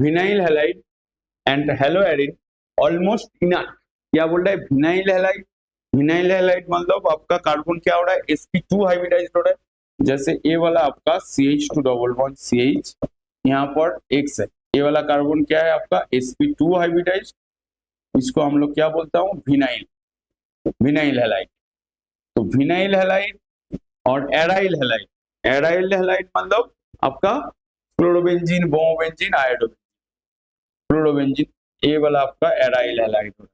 Vinyl halide and haloarene almost inert. क्या बोल रहा है? विनाइल हैलाइड, विनाइल हैलाइड मतलब आपका कार्बन क्या हो रहा है? sp2 हाइब्रिडाइज हो रहा है। जैसे ये वाला आपका CH2 डबल बॉन्ड CH, यहाँ पर X है, ये वाला कार्बन क्या है आपका? sp2 हाइब्रिडाइज, इसको हम लोग क्या बोलता हूँ? Vinyl, vinyl halide. तो विनाइल हैलाइड और एराइल हैलाइड, एराइल हैलाइड मतलब आपका क्लोरोबेंजीन, ब्रोमोबेंजीन, आयोडोबेंजीन, क्लोरोबेंजीन, ये वाला आपका एराइल हैलाइड हो रहा है।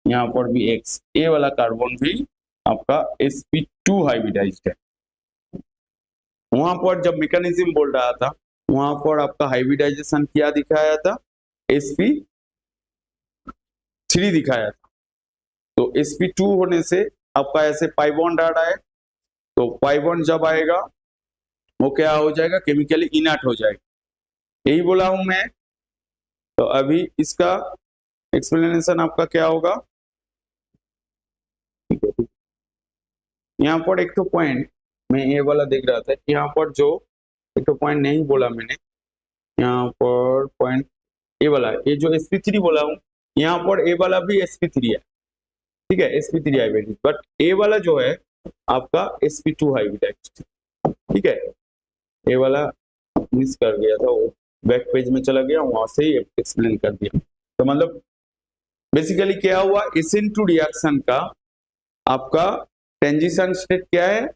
यहाँ पर भी X, ये वाला कार्बन भी आपका sp2 हाइब्रिडाइज्ड है। वहां पर जब मैकेनिज्म बोल रहा था, वहां पर आपका हाइब्रिडाइजेशन क्या दिखाया था? sp3 दिखाया था। तो sp2 होने से आपका ऐसे पाई बॉन्ड आ रहा है, तो पाई बॉन्ड जब आएगा वो क्या हो जाएगा? केमिकली इनर्ट हो जाएगा। यही बोला हूं मैं। तो अभी इसका एक्सप्लेनेशन आपका क्या होगा? यहाँ पर एक तो पॉइंट मैं ये वाला देख रहा था, यहाँ पर जो एक तो पॉइंट नहीं बोला मैंने, यहाँ पर पॉइंट ए वाला, ये जो sp3 बोला हूँ, यहाँ पर ए वाला भी sp3 है, ठीक है, sp3 हाइब्रिड, बट ए वाला जो है आपका sp2 हाइब्रिड, ठीक है। ए वाला मिस कर गया था, वो बैक पेज में चला गया, वहां से ही एक्सप्लेन कर दिया। तो मतलब बेसिकली क्या हुआ? SN2 रिएक्शन का आपका ट्रांजिशन स्टेट क्या है?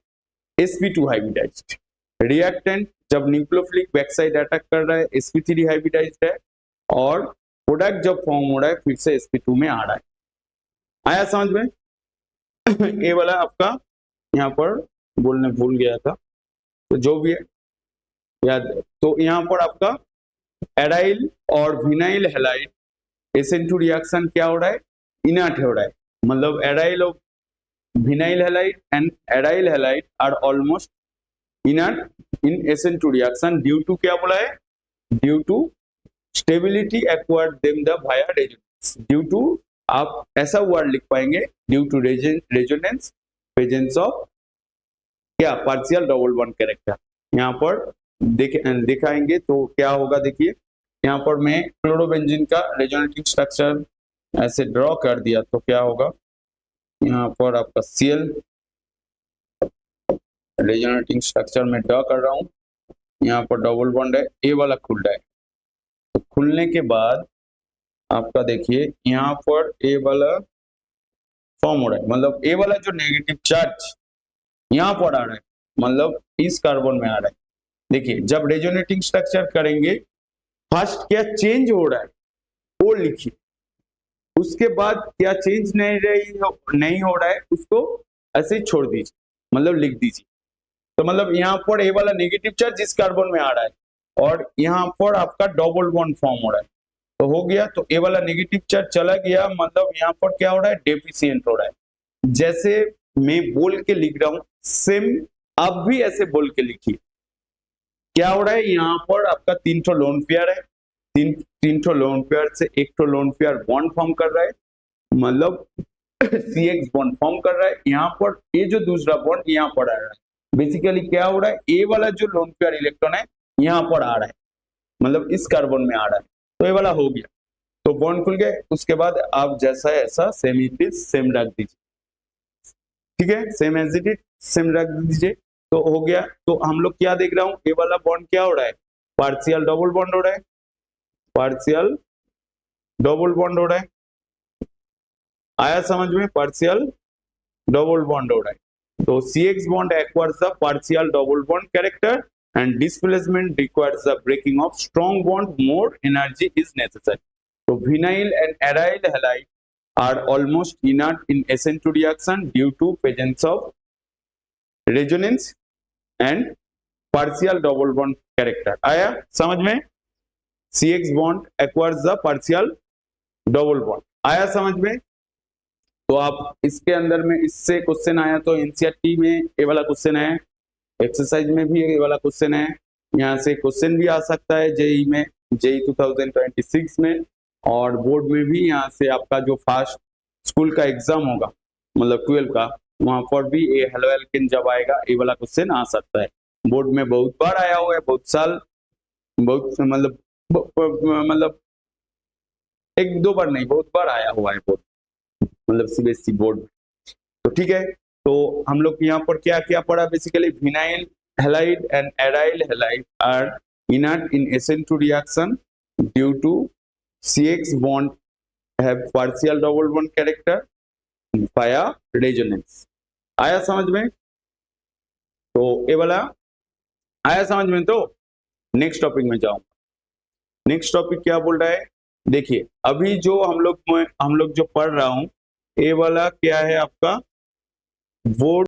sp2 hybridised. रिएक्टेंट जब न्यूक्लियोफिलिक बैकसाइड अटैक कर रहा है sp3 हाइब्रिडाइज्ड है, और प्रोडक्ट जब फॉर्म हो रहा है फिर से sp2 में आ रहा है। आया समझ में? ये वाला आपका यहाँ पर बोलने भूल गया था, तो जो भी है याद है। तो यहाँ पर आपका एराइल और विनाइल हैलाइड SN2 रिएक्शन क्या हो रहा है? इनर्ट हो रहा है। मतलब एराइल और vinyl halide and aryl halide are almost inert in SN2 reaction due to क्या बोला है? Due to stability acquired them the via resonance. Due to आप ऐसा वर्ड लिख पाएंगे, due to resonance presence of क्या? partial double bond character। यहाँ पर दिखाएंगे तो क्या होगा? देखिए यहाँ पर मैं क्लोरोबेंजीन का रेजोनेटिंग स्ट्रक्चर ऐसे ड्रॉ कर दिया, तो क्या होगा? यहाँ पर आपका Cl रेजोनेटिंग स्ट्रक्चर में ड्रॉ कर रहा हूँ, यहाँ पर डबल बॉन्ड है, ए वाला खुल रहा है। तो खुलने के बाद आपका देखिए यहाँ पर ए वाला फॉर्म हो रहा है, मतलब ए वाला जो नेगेटिव चार्ज यहाँ पर आ रहा है, मतलब इस कार्बन में आ रहा है। देखिए जब रेजोनेटिंग स्ट्रक्चर करेंगे, फर्स्ट क्या चेंज हो रहा है वो लिखिए, उसके बाद क्या चेंज नहीं हो रहा है उसको ऐसे ही छोड़ दीजिए, मतलब लिख दीजिए। तो मतलब यहाँ पर ए वाला नेगेटिव चार्ज इस कार्बन में आ रहा है, और यहाँ पर आपका डबल बॉन्ड फॉर्म हो रहा है, तो हो गया। तो ए वाला नेगेटिव चार्ज चला गया, मतलब यहाँ पर क्या हो रहा है? डेफिशिएंट हो रहा है। जैसे मैं बोल के लिख रहा हूँ, सेम आप भी ऐसे बोल के लिखिए। क्या हो रहा है? यहाँ पर आपका 3 ठो लोन पेयर है, तीन ठो लोन पेयर से एक ठो लोन पेयर बॉन्ड फॉर्म कर रहा है, मतलब CX बॉन्ड फॉर्म कर रहा है। यहाँ पर ये जो दूसरा बॉन्ड यहाँ पर आ रहा है, बेसिकली क्या हो रहा है? ए वाला जो लोन पेयर इलेक्ट्रॉन है यहाँ पर आ रहा है, मतलब इस कार्बन में आ रहा है, तो ये वाला हो गया। तो बॉन्ड खुल गए, उसके बाद आप जैसा है ऐसा सेम इट इज सेम रख दीजिए, ठीक है, same as it is same रख दीजिए, तो हो गया। तो हम लोग क्या देख रहा हूँ? ए वाला बॉन्ड क्या हो रहा है? पार्शियल डबल बॉन्ड हो रहा है, पार्शियल डबल बॉन्ड हो रहा है। आया समझ में? पार्शियल डबल बॉन्ड हो रहा है। तो CX bond acquires the partial double bond character and displacement requires the breaking of strong bond. More energy is necessary. So vinyl and aryl halide are almost inert in SN2 reaction due to presence of resonance and partial double bond character. आया समझ में? CX bond acquires the partial double bond. आया समझ में? तो आप इसके अंदर में इससे क्वेश्चन आया, तो एनसीईआरटी में ये वाला क्वेश्चन है, एक्सरसाइज में भी ये वाला क्वेश्चन है, यहाँ से क्वेश्चन भी आ सकता है जेई में, जेई 2026 में, और बोर्ड में भी यहाँ से आपका जो फर्स्ट स्कूल का एग्जाम होगा, मतलब 12 का, वहां पर भी ये हेलो एल्केन जब आएगा ये वाला क्वेश्चन आ सकता है। बोर्ड में बहुत बार आया हुआ है, बहुत साल, बहुत मतलब मतलब एक दो बार नहीं, बहुत बार आया हुआ है बोर्ड, मतलब सीबीएसई बोर्ड। तो ठीक है, तो हम लोग यहाँ पर क्या क्या पढ़ा, basically vinyl halide and aryl halide are inert in SN2 reaction due to CX bond have partial double bond character via resonance। आया समझ में? तो ये वाला आया समझ में? तो नेक्स्ट टॉपिक में जाऊंगा। नेक्स्ट टॉपिक क्या बोल रहा है, देखिए अभी जो हम लोग जो पढ़ रहा हूं, ये वाला क्या है आपका बोर्ड